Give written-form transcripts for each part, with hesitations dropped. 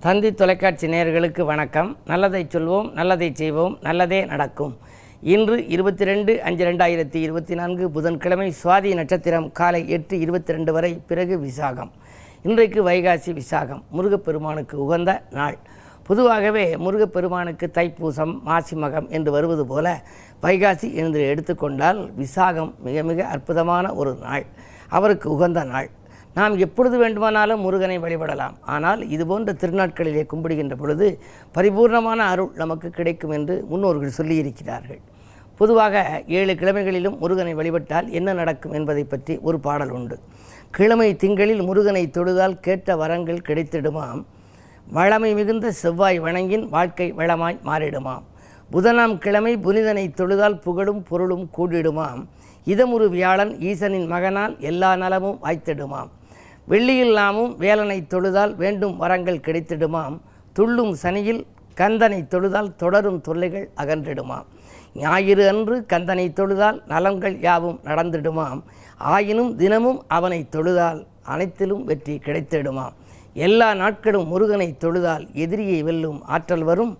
தந்தி தொலைக்காட்சி நேயர்களுக்கு வணக்கம். நல்லதை சொல்வோம், நல்லதை செய்வோம், நல்லதே நடக்கும். இன்று 22/5/2024 புதன்கிழமை, சுவாதி நட்சத்திரம் காலை 8:22 வரை, பிறகு விசாகம். இன்றைக்கு வைகாசி விசாகம், முருகப்பெருமானுக்கு உகந்த நாள். பொதுவாகவே முருகப்பெருமானுக்கு தைப்பூசம், மாசி மகம் என்று வருவது போல வைகாசி என்று எடுத்துக்கொண்டால் விசாகம் மிக மிக அற்புதமான ஒரு நாள், அவருக்கு உகந்த நாள். நாம் எப்பொழுது வேண்டுமானாலும் முருகனை வழிபடலாம். ஆனால் இதுபோன்ற திருநாட்களிலே கும்பிடுகின்ற பொழுது பரிபூர்ணமான அருள் நமக்கு கிடைக்கும் என்று முன்னோர்கள் சொல்லியிருக்கிறார்கள். பொதுவாக 7 கிழமைகளிலும் முருகனை வழிபட்டால் என்ன நடக்கும் என்பதை பற்றி ஒரு பாடல் உண்டு. கிழமை திங்களில் முருகனை தொழுதால் கேட்ட வரங்கள் கிடைத்திடுமாம். வளமை மிகுந்த செவ்வாய் வணங்கின் வாழ்க்கை வளமாய் மாறிடுமாம். புதனாம் கிழமை புனிதனை தொழுதால் புகழும் பொருளும் கூடிடுமாம். இதமுறு வியாழன் ஈசனின் மகனால் எல்லா நலமும் வாய்த்திடுமாம். வெள்ளியில் நாமும் வேலனை தொழுதால் வேண்டும் வரங்கள் கிடைத்திடுமாம். துள்ளும் சனியில் கந்தனை தொழுதால் தொடரும் தொல்லைகள் அகன்றிடுமாம். ஞாயிறு அன்று கந்தனை தொழுதால் நலங்கள் யாவும் நடந்திடுமாம். ஆயினும் தினமும் அவனை தொழுதால் அனைத்திலும் வெற்றி கிடைத்திடுமாம். எல்லா நாட்களும் முருகனை தொழுதால் எதிரியை வெல்லும் ஆற்றல் வரும்.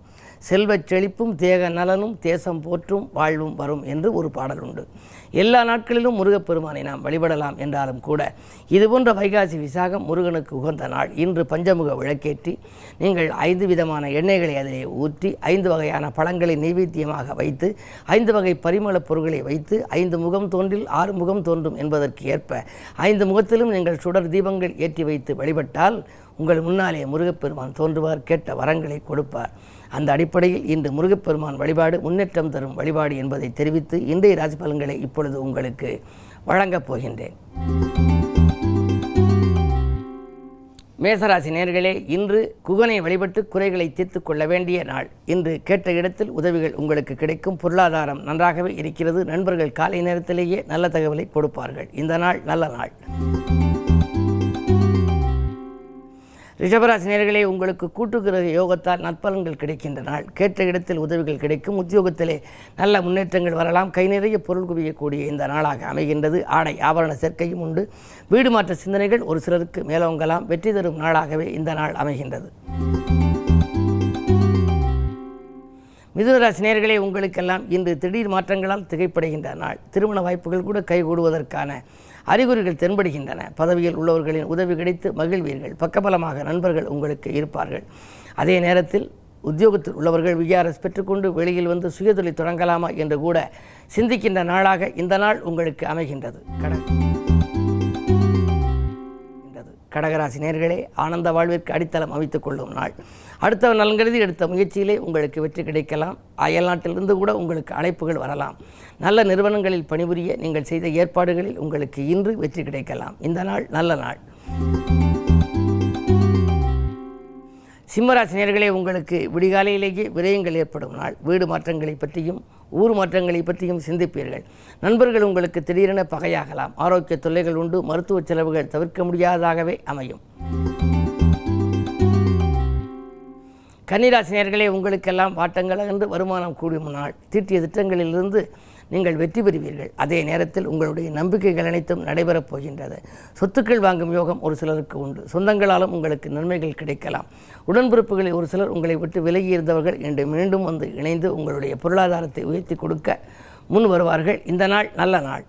செல்வச் செழிப்பும் தேக நலனும் தேசம் போற்றும் வாழ்வும் வரும் என்று ஒரு பாடல் உண்டு. எல்லா நாட்களிலும் முருகப்பெருமானை நாம் வழிபடலாம் என்றாலும் கூட இதுபோன்ற வைகாசி விசாகம் முருகனுக்கு உகந்த நாள். இன்று பஞ்சமுக விளக்கேற்றி நீங்கள் 5 விதமான எண்ணெய்களை அதிலே ஊற்றி 5 வகையான பழங்களை நைவேத்தியமாக வைத்து 5 வகை பரிமள பொருட்களை வைத்து 5 முகம் தோன்றில் 6 முகம் தோன்றும் என்பதற்கு ஏற்ப 5 முகத்திலும் நீங்கள் சுடர் தீபங்கள் ஏற்றி வைத்து வழிபட்டால் உங்கள் முன்னாலே முருகப்பெருமான் தோன்றுவார், கேட்ட வரங்களை கொடுப்பார். அந்த அடிப்படையில் இன்று முருகப்பெருமான் வழிபாடு முன்னேற்றம் தரும் வழிபாடு என்பதை தெரிவித்து இன்றைய ராசி பலன்களை இப்பொழுது உங்களுக்கு வழங்கப் போகின்றேன். மேசராசி நேயர்களே, இன்று குகனை வழிபட்டு குறைகளை தீர்த்து கொள்ள வேண்டிய நாள். இன்று கேட்ட இடத்தில் உதவிகள் உங்களுக்கு கிடைக்கும். பொருளாதாரம் நன்றாகவே இருக்கிறது. நண்பர்கள் காலை நேரத்திலேயே நல்ல தகவலை கொடுப்பார்கள். இந்த நாள் நல்ல நாள். ரிஷபராசி நேயர்களே, உங்களுக்கு கூட்டுக்கிரக யோகத்தால் நற்பலன்கள் கிடைக்கின்ற நாள். கேட்ட இடத்தில் உதவிகள் கிடைக்கும். உத்தியோகத்திலே நல்ல முன்னேற்றங்கள் வரலாம். கை நிறைய பொருள் குவியக்கூடிய இந்த நாளாக அமைகின்றது. ஆடை ஆபரண சேர்க்கையும் உண்டு. வீடு மாற்ற சிந்தனைகள் ஒரு சிலருக்கு மேலோங்கலாம். வெற்றி தரும் நாளாகவே இந்த நாள் அமைகின்றது. மிதுனராசி நேயர்களே, உங்களுக்கெல்லாம் இன்று திடீர் மாற்றங்களால் திகைப்படைகின்ற நாள். திருமண வாய்ப்புகள் கூட கைகூடுவதற்கான அறிகுறிகள் தென்படுகின்றன. பதவியில் உள்ளவர்களின் உதவி கிடைத்து மகிழ்வீர்கள். பக்கபலமாக நண்பர்கள் உங்களுக்கு இருப்பார்கள். அதே நேரத்தில் உத்தியோகத்தில் உள்ளவர்கள் விஆர்எஸ் பெற்றுக்கொண்டு வெளியில் வந்து சுயதொழில் தொடங்கலாமா என்று கூட சிந்திக்கின்ற நாளாக இந்த நாள் உங்களுக்கு அமைகின்றது. கடகராசி நேயர்களே, ஆனந்த வாழ்விற்கு அடித்தளம் அமைத்துக் கொள்ளும் நாள். அடுத்தவர் நலன்கருதி எடுத்த முயற்சியிலே உங்களுக்கு வெற்றி கிடைக்கலாம். அயல் நாட்டிலிருந்து கூட உங்களுக்கு அழைப்புகள் வரலாம். நல்ல நிறுவனங்களில் பணிபுரிய நீங்கள் செய்த ஏற்பாடுகளில் உங்களுக்கு இன்று வெற்றி கிடைக்கலாம். இந்த நாள் நல்ல நாள். சிம்மராசி நேயர்களே, உங்களுக்கு விடிகாலையிலேயே விரயங்கள் ஏற்படும் நாள். வீடு மாற்றங்களை பற்றியும் ஊர் மாற்றங்களை பற்றியும் சிந்திப்பீர்கள். நண்பர்கள் உங்களுக்கு திடீரென பகையாகலாம். ஆரோக்கிய தொல்லைகள் உண்டு. மருத்துவ செலவுகள் தவிர்க்க முடியாததாகவே அமையும். கன்னிராசி நேயர்களே, உங்களுக்கெல்லாம் வாட்டங்கள் அகன்று வருமானம் கூடும் நாள். தீட்டிய திட்டங்களிலிருந்து நீங்கள் வெற்றி பெறுவீர்கள். அதே நேரத்தில் உங்களுடைய நம்பிக்கைகள் அனைத்தும் நடைபெறப் போகின்றது. சொத்துக்கள் வாங்கும் யோகம் ஒரு சிலருக்கு உண்டு. சொந்தங்களாலும் உங்களுக்கு நன்மைகள் கிடைக்கலாம். உடன்பிறப்புகளில் ஒரு சிலர் உங்களை விட்டு விலகி இருந்தவர்கள் இன்று மீண்டும் வந்து இணைந்து உங்களுடைய பொருளாதாரத்தை உயர்த்தி கொடுக்க முன் வருவார்கள். இந்த நாள் நல்ல நாள்.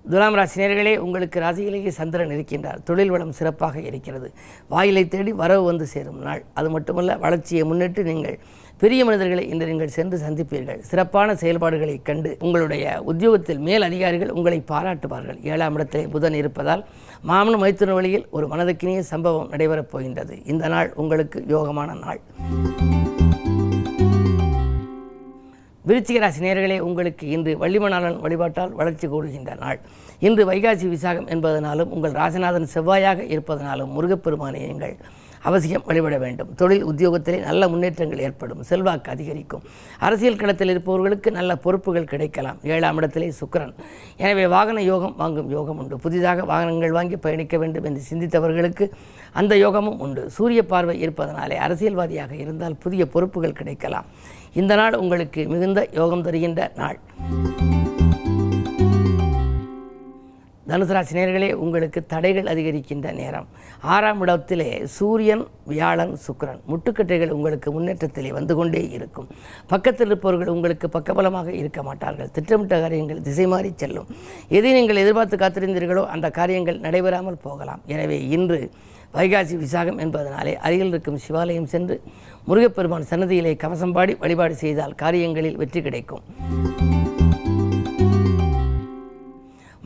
துலாம் ராசி நேயர்களே, உங்களுக்கு ராசியிலேயே சந்திரன் இருக்கின்றார். தொழில் வளம் சிறப்பாக இருக்கிறது. வாயிலை தேடி வரவு வந்து சேரும் நாள். அது மட்டுமல்ல, வளர்ச்சியை முன்னிட்டு நீங்கள் பெரிய மனிதர்களை இன்று நீங்கள் சென்று சந்திப்பீர்கள். சிறப்பான செயல்பாடுகளை கண்டு உங்களுடைய உத்தியோகத்தில் மேல் அதிகாரிகள் உங்களை பாராட்டுவார்கள். 7ஆம் இடத்திலே புதன் இருப்பதால் மாமன மைத்துன வழியில் ஒரு மனதுக்கினிய சம்பவம் நடைபெறப் போகின்றது. இந்த நாள் உங்களுக்கு யோகமான நாள். விருச்சிக ராசி நேயர்களே, உங்களுக்கு இன்று வள்ளிமணாளன் வழிபாட்டால் வளர்ச்சி கூடுகின்ற நாள். இன்று வைகாசி விசாகம் என்பதனாலும் உங்கள் ராசிநாதன் செவ்வாயாக இருப்பதனாலும் முருகப்பெருமானை நீங்கள் அவசியம் வழிபட வேண்டும். தொழில் உத்தியோகத்திலே நல்ல முன்னேற்றங்கள் ஏற்படும். செல்வாக்கு அதிகரிக்கும். அரசியல் களத்தில் இருப்பவர்களுக்கு நல்ல பொறுப்புகள் கிடைக்கலாம். 7ஆம் இடத்திலே சுக்கிரன். எனவே வாகன யோகம் வாங்கும் யோகம் உண்டு. புதிதாக வாகனங்கள் வாங்கி பயணிக்க வேண்டும் என்று சிந்தித்தவர்களுக்கு அந்த யோகமும் உண்டு. சூரிய பார்வை இருப்பதனாலே அரசியல்வாதியாக இருந்தால் புதிய பொறுப்புகள் கிடைக்கலாம். இந்த நாள் உங்களுக்கு மிகுந்த யோகம் தருகின்ற நாள். தனுசு ராசி நேயர்களே, உங்களுக்கு தடைகள் அதிகரிக்கின்ற நேரம். 6ஆம் இடத்திலே சூரியன், வியாழன், சுக்கிரன் முட்டுக்கட்டைகள் உங்களுக்கு முன்னேற்றத்திலே வந்து கொண்டே இருக்கும். பக்கத்தில் இருப்பவர்கள் உங்களுக்கு பக்கபலமாக இருக்க மாட்டார்கள். திட்டமிட்ட காரியங்கள் திசை மாறி செல்லும். எதை நீங்கள் எதிர்பார்த்து காத்திருந்தீர்களோ அந்த காரியங்கள் நடைபெறாமல் போகலாம். எனவே இன்று வைகாசி விசாகம் என்பதனாலே அருகில் இருக்கும் சிவாலயம் சென்று முருகப்பெருமான் சன்னதியிலே கவசம் பாடி வழிபாடு செய்தால் காரியங்களில் வெற்றி கிடைக்கும்.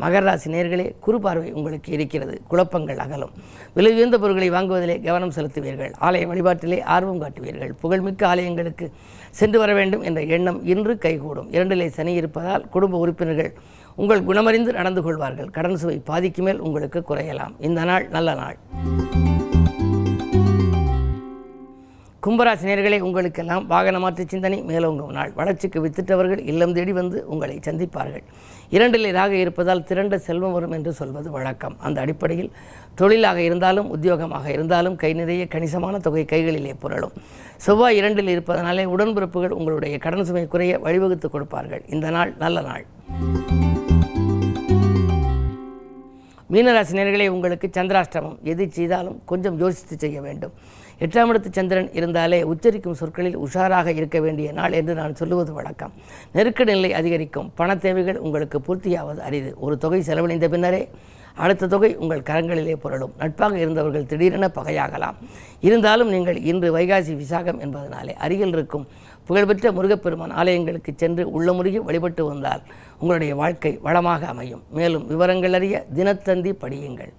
மகர ராசி நேயர்களே, குரு பார்வை உங்களுக்கு இருக்கிறது. குழப்பங்கள் அகலும். விலை உயர்ந்த பொருட்களை வாங்குவதிலே கவனம் செலுத்துவீர்கள். ஆலய வழிபாட்டிலே ஆர்வம் காட்டுவீர்கள். புகழ்மிக்க ஆலயங்களுக்கு சென்று வர வேண்டும் என்ற எண்ணம் இன்று கைகூடும். 2லே சனி இருப்பதால் குடும்ப உறுப்பினர்கள் உங்கள் குணமறிந்து நடந்து கொள்வார்கள். கடன் சுவை பாதிக்கு மேல் உங்களுக்கு குறையலாம். இந்த நாள் நல்ல நாள். கும்பராசி நேயர்களே, உங்களுக்கெல்லாம் வாகன மாற்று சிந்தனை மேலோங்கும் நாள். வளர்ச்சிக்கு வித்திட்டவர்கள் இல்லம் தேடி வந்து உங்களை சந்திப்பார்கள். 2லே ராகு இருப்பதால் திரண்ட செல்வம் வரும் என்று சொல்வது வழக்கம். அந்த அடிப்படையில் தொழிலாக இருந்தாலும் உத்தியோகமாக இருந்தாலும் கை நிறைய கணிசமான தொகை கைகளிலே புரளும். செவ்வாய் 2ல் இருப்பதனாலே உடன்பிறப்புகள் உங்களுடைய கடன் சுமை குறைய வழிவகுத்து கொடுப்பார்கள். இந்த நாள் நல்ல நாள். மீனராசி நேயர்களே, உங்களுக்கு சந்திராஷ்டமம். எது செய்தாலும் கொஞ்சம் யோசித்து செய்ய வேண்டும். 8ஆம் இடத்து சந்திரன் இருந்தாலே உச்சரிக்கும் சொற்களில் உஷாராக இருக்க வேண்டிய நாள் என்று நான் சொல்லுவது வழக்கம். நெருக்கடி நிலை அதிகரிக்கும். பண தேவைகள் உங்களுக்கு பூர்த்தியாவது அரிது. ஒரு தொகை செலவழிந்த பின்னரே அடுத்த தொகை உங்கள் கரங்களிலே புரளும். நட்பாக இருந்தவர்கள் திடீரென பகையாகலாம். இருந்தாலும் நீங்கள் இன்று வைகாசி விசாகம் என்பதனாலே அருகில் இருக்கும் புகழ்பெற்ற முருகப்பெருமான் ஆலயங்களுக்கு சென்று உள்ளமுருகி வழிபட்டு வந்தால் உங்களுடைய வாழ்க்கை வளமாக அமையும். மேலும் விவரங்கள் அறிய தினத்தந்தி படியுங்கள்.